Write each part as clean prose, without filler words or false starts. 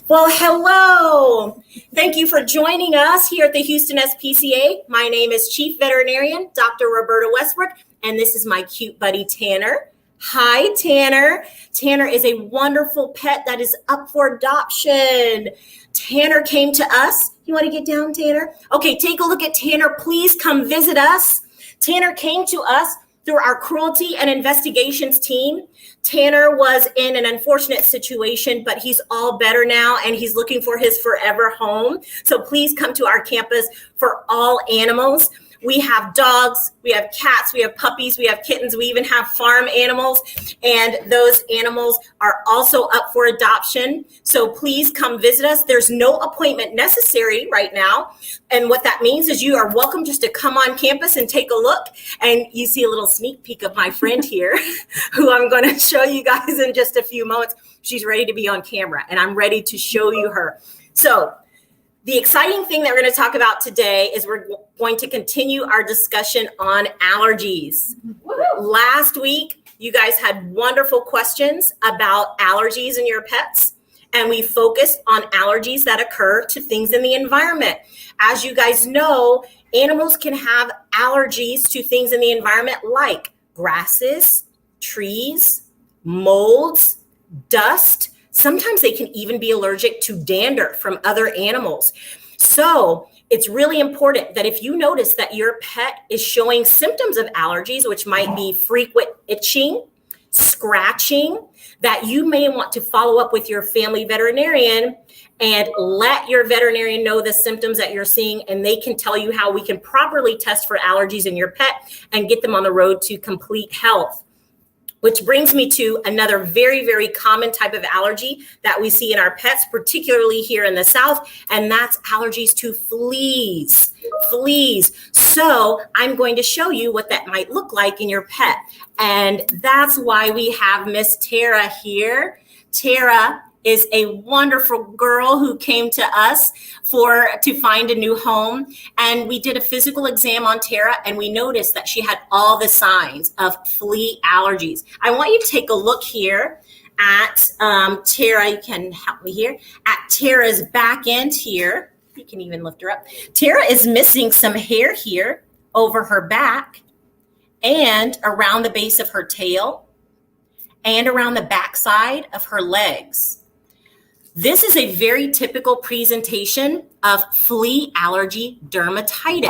Well, hello. Thank you for joining us here at the Houston SPCA. My name is Chief Veterinarian, Dr. Roberta Westbrook, and this is my cute buddy, Tanner. Hi, Tanner. Tanner is a wonderful pet that is up for adoption. Tanner came to us. You want to get down, Tanner? Okay, take a look at Tanner. Please come visit us. Tanner came to us through our cruelty and investigations team. Tanner was in an unfortunate situation, but he's all better now and he's looking for his forever home. So please come to our campus for all animals. We have dogs, we have cats, we have puppies, we have kittens, we even have farm animals, and those animals are also up for adoption. So please come visit us. There's no appointment necessary right now. And what that means is you are welcome just to come on campus and take a look. And you see a little sneak peek of my friend here, who I'm going to show you guys in just a few moments. She's ready to be on camera, and I'm ready to show you her. So the exciting thing that we're going to talk about today is we're going to continue our discussion on allergies. Woo-hoo. Last week, you guys had wonderful questions about allergies in your pets, and we focused on allergies that occur to things in the environment. As you guys know, animals can have allergies to things in the environment like grasses, trees, molds, dust. Sometimes they can even be allergic to dander from other animals. So it's really important that if you notice that your pet is showing symptoms of allergies, which might be frequent itching, scratching, that you may want to follow up with your family veterinarian and let your veterinarian know the symptoms that you're seeing, and they can tell you how we can properly test for allergies in your pet and get them on the road to complete health. Which brings me to another very, very common type of allergy that we see in our pets, particularly here in the South, and that's allergies to fleas. Fleas. So I'm going to show you what that might look like in your pet. And that's why we have Miss Tara here. Tara is a wonderful girl who came to us to find a new home. And we did a physical exam on Tara, and we noticed that she had all the signs of flea allergies. I want you to take a look here at Tara. You can help me here. At Tara's back end here. You can even lift her up. Tara is missing some hair here over her back and around the base of her tail and around the backside of her legs. This is a very typical presentation of flea allergy dermatitis.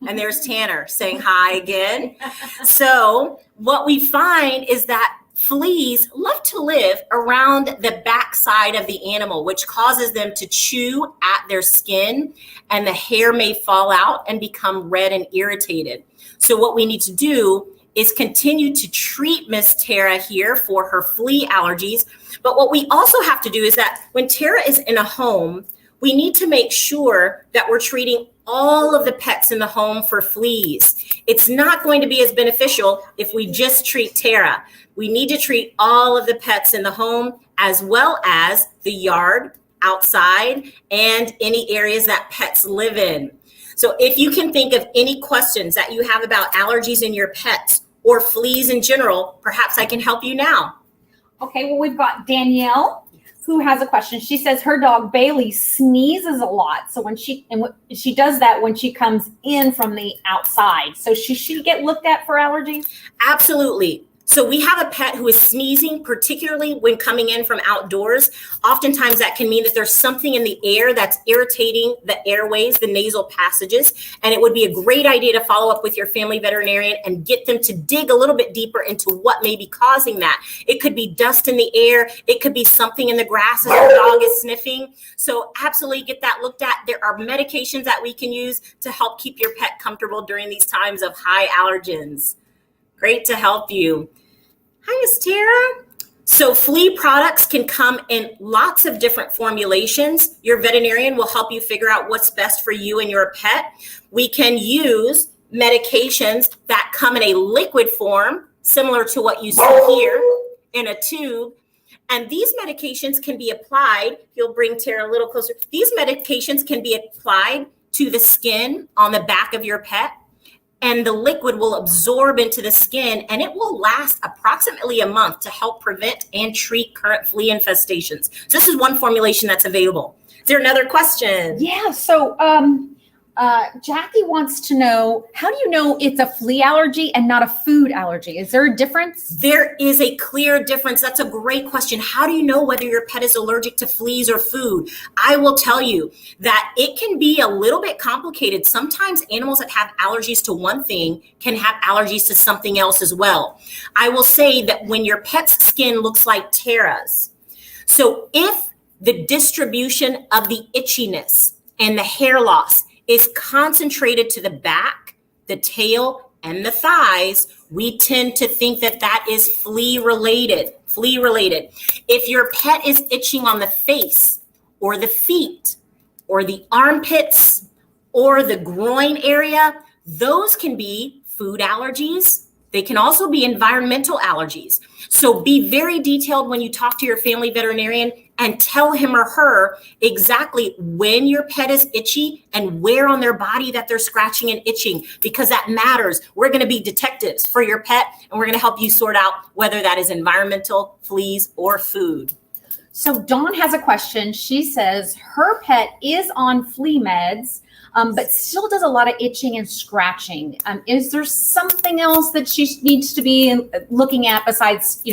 And there's Tanner saying hi again. So what we find is that fleas love to live around the backside of the animal, which causes them to chew at their skin, and the hair may fall out and become red and irritated. So what we need to do is continue to treat Miss Tara here for her flea allergies. But what we also have to do is that when Tara is in a home, we need to make sure that we're treating all of the pets in the home for fleas. It's not going to be as beneficial if we just treat Tara. We need to treat all of the pets in the home, as well as the yard, outside, and any areas that pets live in. So if you can think of any questions that you have about allergies in your pets or fleas in general, perhaps I can help you now. Okay, well, we've got Danielle who has a question. She says her dog Bailey sneezes a lot. So when she does that when she comes in from the outside. So should she get looked at for allergies? Absolutely. So we have a pet who is sneezing, particularly when coming in from outdoors. Oftentimes that can mean that there's something in the air that's irritating the airways, the nasal passages. And it would be a great idea to follow up with your family veterinarian and get them to dig a little bit deeper into what may be causing that. It could be dust in the air. It could be something in the grass as your dog is sniffing. So absolutely get that looked at. There are medications that we can use to help keep your pet comfortable during these times of high allergens. Great to help you. Hi, Miss Tara. So flea products can come in lots of different formulations. Your veterinarian will help you figure out what's best for you and your pet. We can use medications that come in a liquid form, similar to what you see here in a tube. And these medications can be applied. You'll bring Tara a little closer. These medications can be applied to the skin on the back of your pet. and the liquid will absorb into the skin, and it will last approximately a month to help prevent and treat current flea infestations. So this is one formulation that's available. Is there another question? Yeah. So Jackie wants to know, how do you know it's a flea allergy and not a food allergy? Is there a difference? There is a clear difference. That's a great question. How do you know whether your pet is allergic to fleas or food? I will tell you that it can be a little bit complicated. Sometimes animals that have allergies to one thing can have allergies to something else as well. I will say that when your pet's skin looks like Tara's, so if the distribution of the itchiness and the hair loss is concentrated to the back, the tail, and the thighs, we tend to think that that is flea related. If your pet is itching on the face or the feet or the armpits or the groin area, those can be food allergies. They can also be environmental allergies. So be very detailed when you talk to your family veterinarian and tell him or her exactly when your pet is itchy and where on their body that they're scratching and itching, because that matters. We're going to be detectives for your pet, and we're going to help you sort out whether that is environmental, fleas, or food. So Dawn has a question. She says her pet is on flea meds, but still does a lot of itching and scratching. Is there something else that she needs to be looking at besides,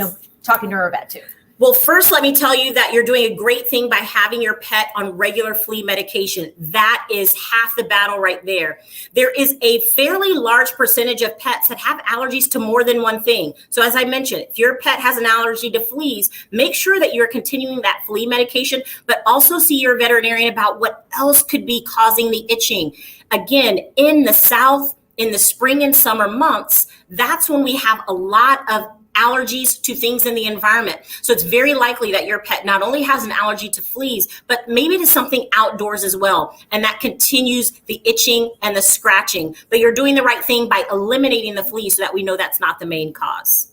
talking to her vet too? Well, first, let me tell you that you're doing a great thing by having your pet on regular flea medication. That is half the battle right there. There is a fairly large percentage of pets that have allergies to more than one thing. So as I mentioned, if your pet has an allergy to fleas, make sure that you're continuing that flea medication, but also see your veterinarian about what else could be causing the itching. Again, in the South, in the spring and summer months, that's when we have a lot of allergies to things in the environment. So it's very likely that your pet not only has an allergy to fleas, but maybe to something outdoors as well. And that continues the itching and the scratching. But you're doing the right thing by eliminating the fleas so that we know that's not the main cause.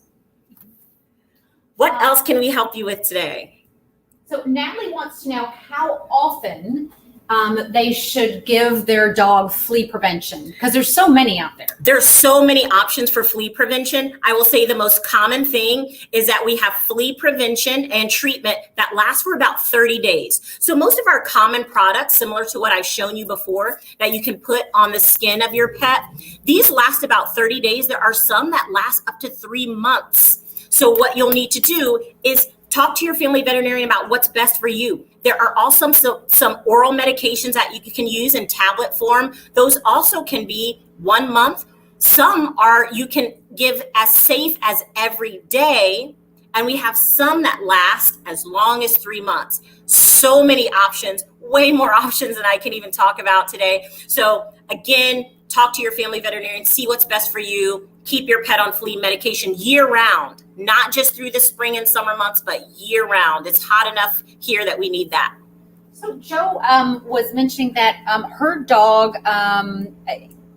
What else can we help you with today? So Natalie wants to know how often they should give their dog flea prevention, because there's so many out there. There's so many options for flea prevention. I will say the most common thing is that we have flea prevention and treatment that lasts for about 30 days. So most of our common products, similar to what I've shown you before, that you can put on the skin of your pet, these last about 30 days. There are some that last up to 3 months. So what you'll need to do is talk to your family veterinarian about what's best for you. There are also some oral medications that you can use in tablet form. Those also can be 1 month. Some are you can give as safe as every day. And we have some that last as long as 3 months. So many options, way more options than I can even talk about today. So again, talk to your family veterinarian, see what's best for you. Keep your pet on flea medication year round, not just through the spring and summer months, but year round. It's hot enough here that we need that. So Joe was mentioning that her dog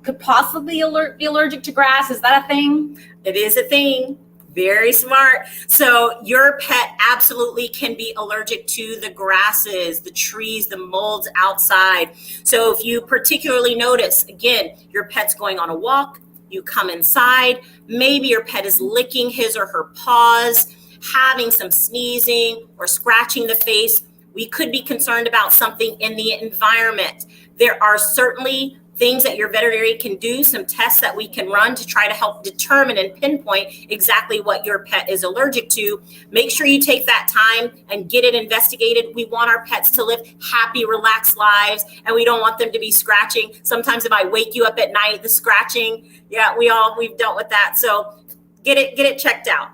could possibly be allergic to grass. Is that a thing? It is a thing. Very smart. So your pet absolutely can be allergic to the grasses, the trees, the molds outside. So if you particularly notice, again, your pet's going on a walk, you come inside, maybe your pet is licking his or her paws, having some sneezing or scratching the face, we could be concerned about something in the environment. There are certainly things that your veterinarian can do, some tests that we can run to try to help determine and pinpoint exactly what your pet is allergic to. Make sure you take that time and get it investigated. We want our pets to live happy, relaxed lives, and we don't want them to be scratching. Sometimes if I wake you up at night, the scratching, we've dealt with that. So get it checked out.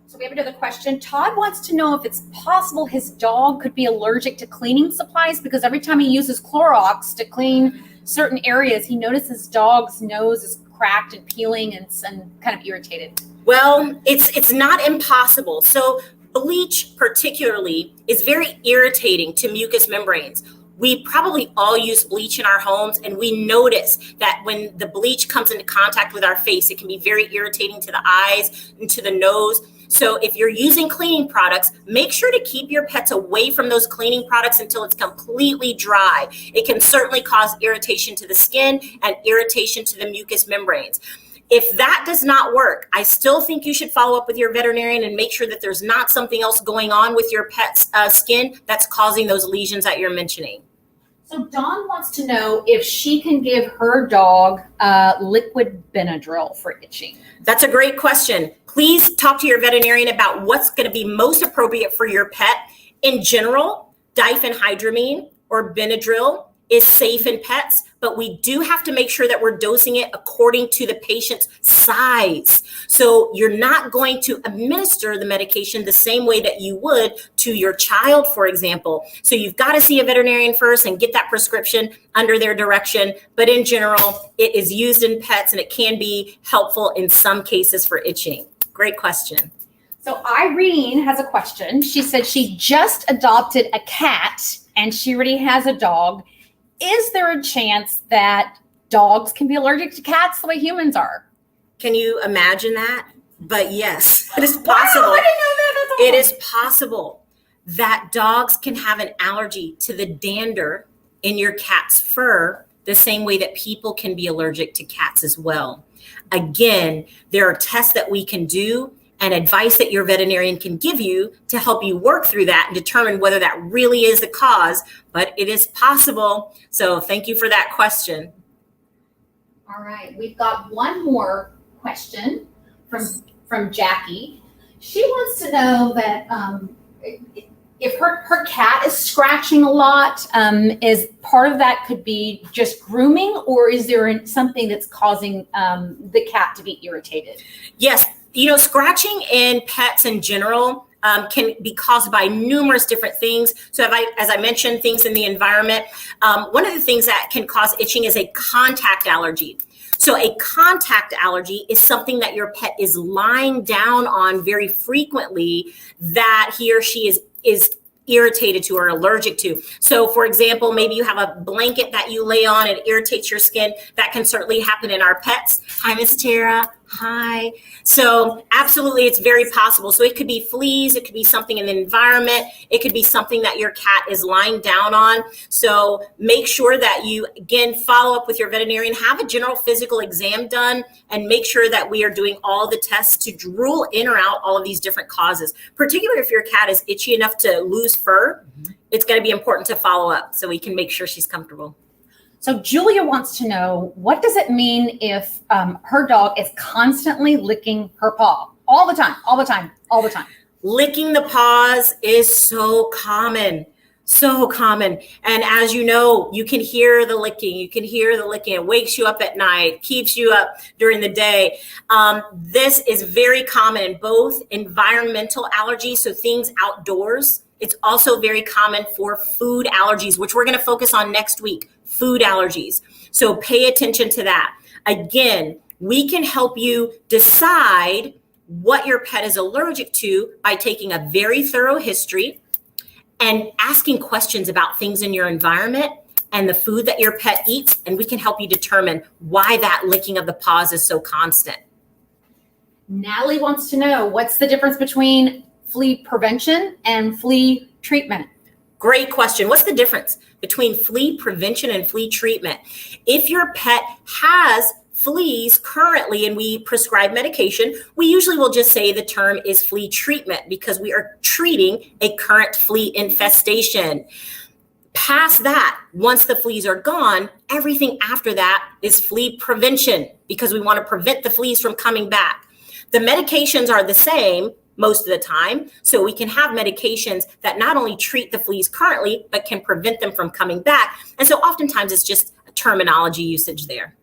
So we have another question. Todd wants to know if it's possible his dog could be allergic to cleaning supplies, because every time he uses Clorox to clean certain areas, he notices his dog's nose is cracked and peeling and kind of irritated. Well, it's not impossible. So bleach particularly is very irritating to mucous membranes. We probably all use bleach in our homes, and we notice that when the bleach comes into contact with our face, it can be very irritating to the eyes and to the nose. So if you're using cleaning products, make sure to keep your pets away from those cleaning products until it's completely dry. It can certainly cause irritation to the skin and irritation to the mucous membranes. If that does not work, I still think you should follow up with your veterinarian and make sure that there's not something else going on with your pet's skin that's causing those lesions that you're mentioning. So Dawn wants to know if she can give her dog liquid Benadryl for itching. That's a great question. Please talk to your veterinarian about what's going to be most appropriate for your pet. In general, diphenhydramine or Benadryl is safe in pets, but we do have to make sure that we're dosing it according to the patient's size. So you're not going to administer the medication the same way that you would to your child, for example. So you've got to see a veterinarian first and get that prescription under their direction. But in general, it is used in pets and it can be helpful in some cases for itching. Great question. So Irene has a question. She said she just adopted a cat and she already has a dog. Is there a chance that dogs can be allergic to cats the way humans are? Can you imagine that? But yes, it is possible. Wow, I didn't know that. That's awesome. It is possible that dogs can have an allergy to the dander in your cat's fur the same way that people can be allergic to cats as well. Again, there are tests that we can do and advice that your veterinarian can give you to help you work through that and determine whether that really is the cause, but it is possible. So thank you for that question. All right, we've got one more question from Jackie. She wants to know that if her cat is scratching a lot, is part of that could be just grooming, or is there something that's causing the cat to be irritated? Yes. Scratching in pets in general can be caused by numerous different things. So as I mentioned, things in the environment. One of the things that can cause itching is a contact allergy. So a contact allergy is something that your pet is lying down on very frequently that he or she is irritated to or allergic to. So for example, maybe you have a blanket that you lay on and it irritates your skin. That can certainly happen in our pets. Hi, Miss Tara. Hi. So absolutely, it's very possible. So it could be fleas, it could be something in the environment, it could be something that your cat is lying down on. So make sure that you, again, follow up with your veterinarian, have a general physical exam done, and make sure that we are doing all the tests to rule in or out all of these different causes. Particularly if your cat is itchy enough to lose fur, it's going to be important to follow up so we can make sure she's comfortable. So Julia wants to know, what does it mean if her dog is constantly licking her paw all the time? Licking the paws is so common. And as you know, you can hear the licking. It wakes you up at night, keeps you up during the day. This is very common in both environmental allergies, so things outdoors. It's also very common for food allergies, which we're going to focus on next week. Food allergies. So pay attention to that. Again, we can help you decide what your pet is allergic to by taking a very thorough history and asking questions about things in your environment and the food that your pet eats, and we can help you determine why that licking of the paws is so constant. Natalie wants to know, what's the difference between flea prevention and flea treatment? Great question. What's the difference between flea prevention and flea treatment? If your pet has fleas currently and we prescribe medication, we usually will just say the term is flea treatment because we are treating a current flea infestation. Past that, once the fleas are gone, everything after that is flea prevention because we want to prevent the fleas from coming back. The medications are the same most of the time. So we can have medications that not only treat the fleas currently, but can prevent them from coming back. And so oftentimes it's just a terminology usage there.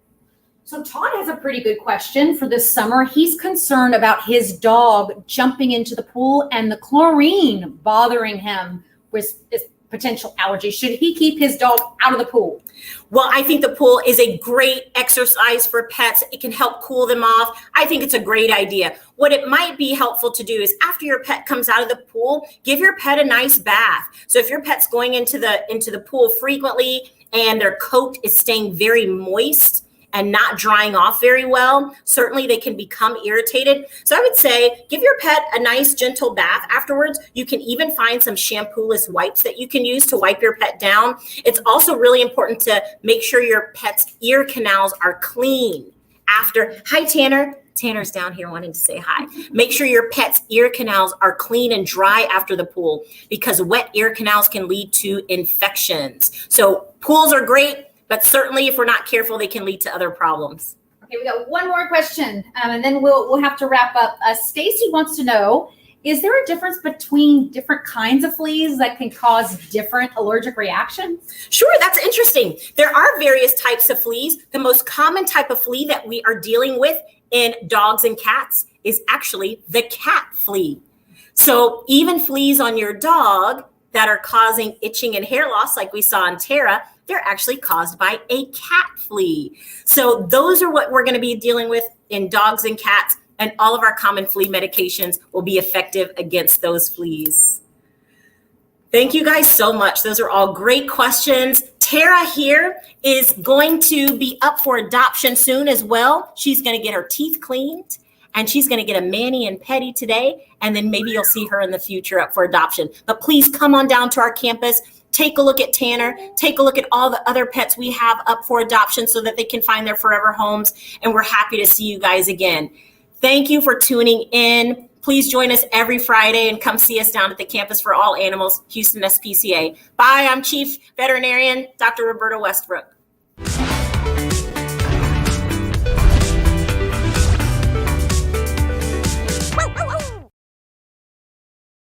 So Todd has a pretty good question for this summer. He's concerned about his dog jumping into the pool and the chlorine bothering him with his potential allergy. Should he keep his dog out of the pool? Well, I think the pool is a great exercise for pets. It can help cool them off. I think it's a great idea. What it might be helpful to do is after your pet comes out of the pool, give your pet a nice bath. So if your pet's going into the pool frequently and their coat is staying very moist, and not drying off very well, certainly they can become irritated. So I would say give your pet a nice gentle bath afterwards. You can even find some shampooless wipes that you can use to wipe your pet down. It's also really important to make sure your pet's ear canals are clean after. Hi, Tanner. Tanner's down here wanting to say hi. Make sure your pet's ear canals are clean and dry after the pool, because wet ear canals can lead to infections. So pools are great, but certainly if we're not careful, they can lead to other problems. Okay, we got one more question, and then we'll have to wrap up. Stacy wants to know, is there a difference between different kinds of fleas that can cause different allergic reactions? Sure, that's interesting. There are various types of fleas. The most common type of flea that we are dealing with in dogs and cats is actually the cat flea. So even fleas on your dog that are causing itching and hair loss, like we saw in Tara, they're actually caused by a cat flea. So those are what we're going to be dealing with in dogs and cats, and all of our common flea medications will be effective against those fleas. Thank you guys so much. Those are all great questions. Tara here is going to be up for adoption soon as well. She's going to get her teeth cleaned, and she's going to get a mani and pedi today, and then maybe you'll see her in the future up for adoption. But please come on down to our campus. Take a look at Tanner. Take a look at all the other pets we have up for adoption so that they can find their forever homes, and we're happy to see you guys again. Thank you for tuning in. Please join us every Friday and come see us down at the Campus for All Animals, Houston SPCA. Bye, I'm Chief Veterinarian Dr. Roberta Westbrook.